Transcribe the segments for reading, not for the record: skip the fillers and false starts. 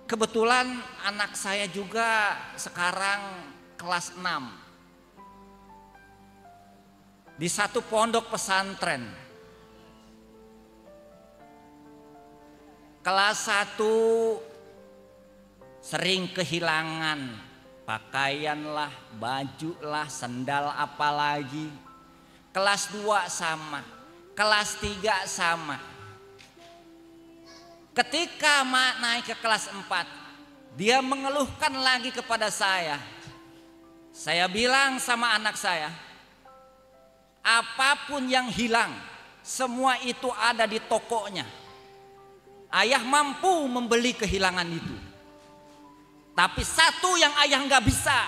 Kebetulan anak saya juga sekarang kelas 6 di satu pondok pesantren. Kelas 1 sering kehilangan pakaianlah, bajulah, sendal apalagi. Kelas 2 sama, kelas 3 sama. Ketika naik ke kelas 4, dia mengeluhkan lagi kepada saya. Saya bilang sama anak saya, apapun yang hilang, semua itu ada di tokonya. Ayah mampu membeli kehilangan itu. Tapi satu yang ayah nggak bisa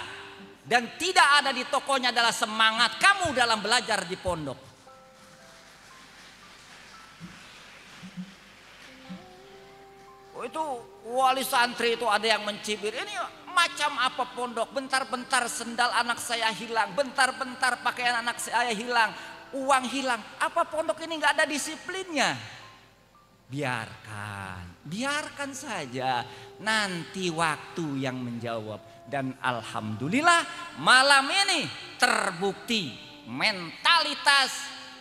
dan tidak ada di tokonya adalah semangat kamu dalam belajar di pondok. Itu wali santri itu ada yang mencibir, ini macam apa pondok, bentar-bentar sendal anak saya hilang, bentar-bentar pakaian anak saya hilang, uang hilang, apa pondok ini nggak ada disiplinnya? Biarkan saja, nanti waktu yang menjawab. Dan alhamdulillah malam ini terbukti mentalitas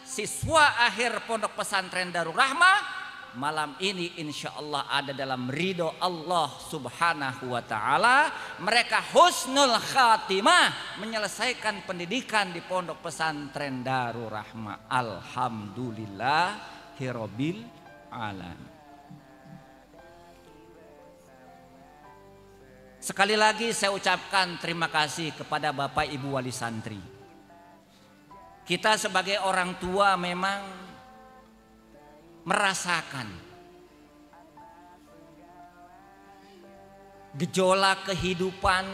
siswa akhir pondok pesantren Darul Rahmah malam ini insya Allah ada dalam ridho Allah subhanahu wa ta'ala. Mereka husnul khatimah menyelesaikan pendidikan di pondok pesantren Darul Rahmah. Alhamdulillahirabbil alamin. Sekali lagi saya ucapkan terima kasih kepada Bapak Ibu Wali Santri. Kita sebagai orang tua memang merasakan gejolak kehidupan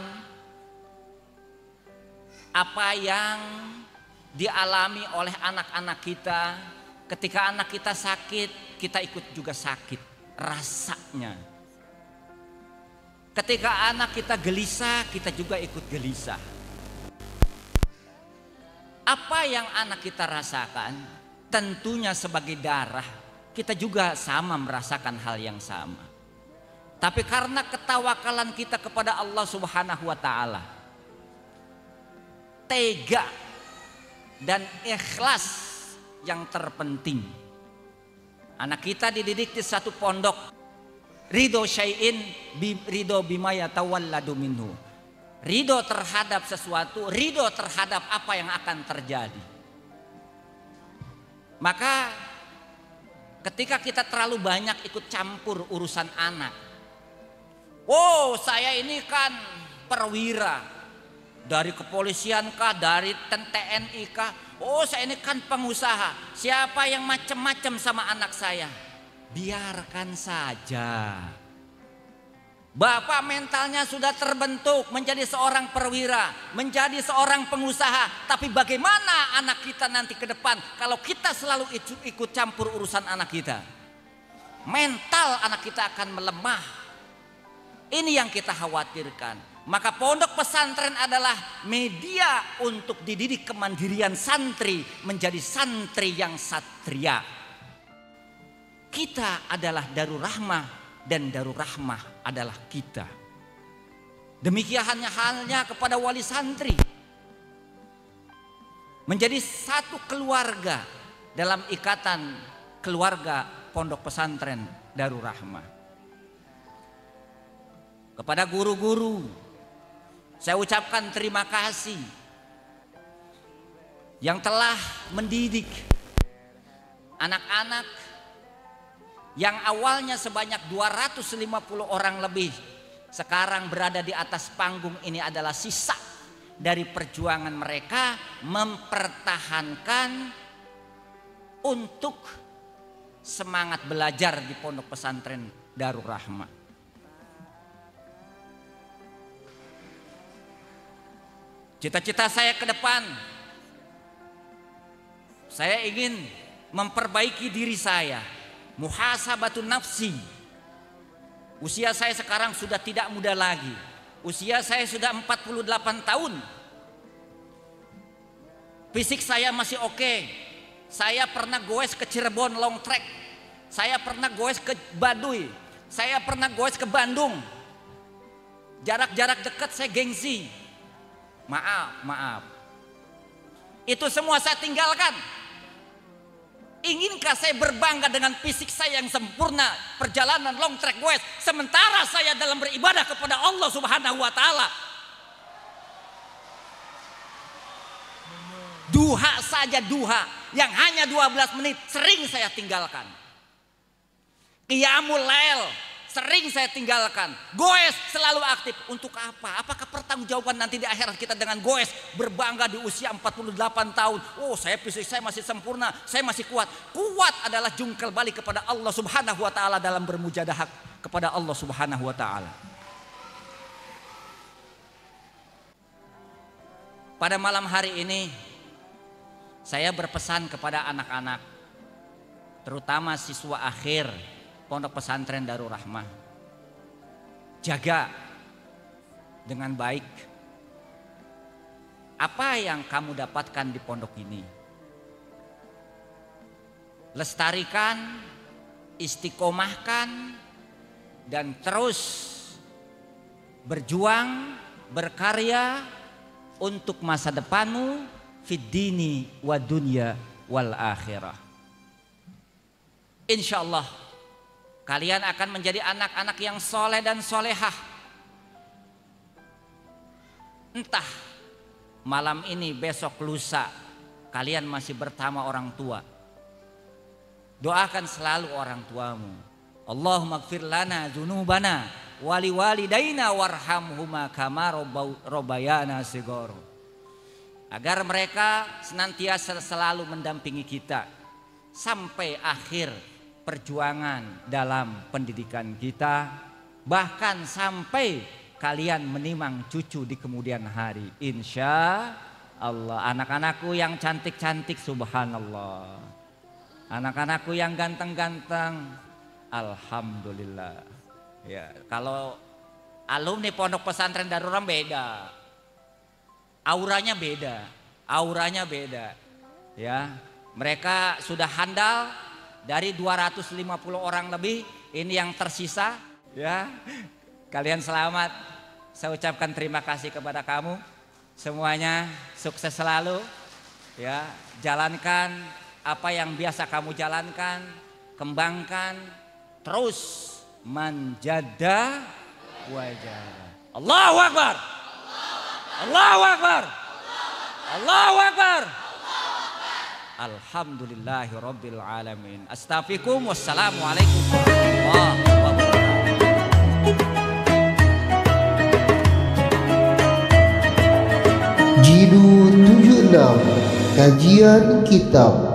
apa yang dialami oleh anak-anak kita. Ketika anak kita sakit, kita ikut juga sakit rasanya. Ketika anak kita gelisah, kita juga ikut gelisah. Apa yang anak kita rasakan, tentunya sebagai darah kita juga sama merasakan hal yang sama. Tapi karena ketawakalan kita kepada Allah Subhanahu wa ta'ala, tega dan ikhlas yang terpenting. Anak kita dididik di satu pondok, ridho syai'in ridho bima yatawalladu minhu. Ridho terhadap sesuatu, ridho terhadap apa yang akan terjadi. Maka ketika kita terlalu banyak ikut campur urusan anak, oh saya ini kan perwira dari kepolisian kah, dari TNI kah, oh saya ini kan pengusaha, siapa yang macam-macam sama anak saya? Biarkan saja. Bapak mentalnya sudah terbentuk menjadi seorang perwira, menjadi seorang pengusaha. Tapi bagaimana anak kita nanti ke depan kalau kita selalu ikut campur urusan anak kita? Mental anak kita akan melemah. Ini yang kita khawatirkan. Maka pondok pesantren adalah media untuk dididik kemandirian santri menjadi santri yang satria. Kita adalah Darul Rahmah dan Darul Rahmah adalah kita. Demikian halnya kepada wali santri. Menjadi satu keluarga dalam ikatan keluarga pondok pesantren Darul Rahmah. Kepada guru-guru saya ucapkan terima kasih yang telah mendidik anak-anak yang awalnya sebanyak 250 orang lebih, sekarang berada di atas panggung ini adalah sisa dari perjuangan mereka mempertahankan untuk semangat belajar di pondok pesantren Darul Rahmah. Cita-cita saya ke depan, saya ingin memperbaiki diri saya. Muhasabatun nafsi. Usia saya sekarang sudah tidak muda lagi. Usia saya sudah 48 tahun. Fisik saya masih oke. Saya pernah goes ke Cirebon long trek. Saya pernah goes ke Baduy. Saya pernah goes ke Bandung. Jarak-jarak dekat saya gengsi. Maaf. Itu semua saya tinggalkan. Inginkah saya berbangga dengan fisik saya yang sempurna, perjalanan long track west, sementara saya dalam beribadah kepada Allah Subhanahu wa taala? Duha saja, duha yang hanya 12 menit sering saya tinggalkan. Qiyamul lail sering saya tinggalkan. Goes selalu aktif. Untuk apa? Apakah pertanggungjawaban nanti di akhirat kita dengan goes berbangga di usia 48 tahun? Oh, fisik saya masih sempurna, saya masih kuat. Kuat adalah jungkel balik kepada Allah Subhanahu wa taala dalam bermujadah kepada Allah Subhanahu wa taala. Pada malam hari ini saya berpesan kepada anak-anak, terutama siswa akhir Pondok Pesantren Darul Rahmah. Jaga dengan baik apa yang kamu dapatkan di pondok ini. Lestarikan, istiqomahkan, dan terus berjuang, berkarya untuk masa depanmu fid dini wa dunya wal akhirah. Insyaallah kalian akan menjadi anak-anak yang soleh dan solehah. Entah malam ini, besok, lusa kalian masih bertama orang tua. Doakan selalu orang tuamu. Allahumma gfir lana dzunubana wali walidaina warhamhuma kama rabbayana shighara. Agar mereka senantiasa selalu mendampingi kita sampai akhir perjuangan dalam pendidikan kita, bahkan sampai kalian menimang cucu di kemudian hari, insya Allah. Anak-anakku yang cantik-cantik, subhanallah. Anak-anakku yang ganteng-ganteng, alhamdulillah. Ya, kalau alumni Pondok Pesantren Darul Rahmah beda, auranya beda, ya. Mereka sudah handal. Dari 250 orang lebih, ini yang tersisa, ya. Kalian selamat. Saya ucapkan terima kasih kepada kamu. Semuanya sukses selalu, ya. Jalankan apa yang biasa kamu jalankan, kembangkan, terus manjada wajah. Allahu Akbar. Allahu Akbar. Allahu Akbar. Alhamdulillahi Rabbil Alamin. Astaghfirukum. Wassalamualaikum warahmatullahi wabarakatuh. Jidu 76 Kajian Kitab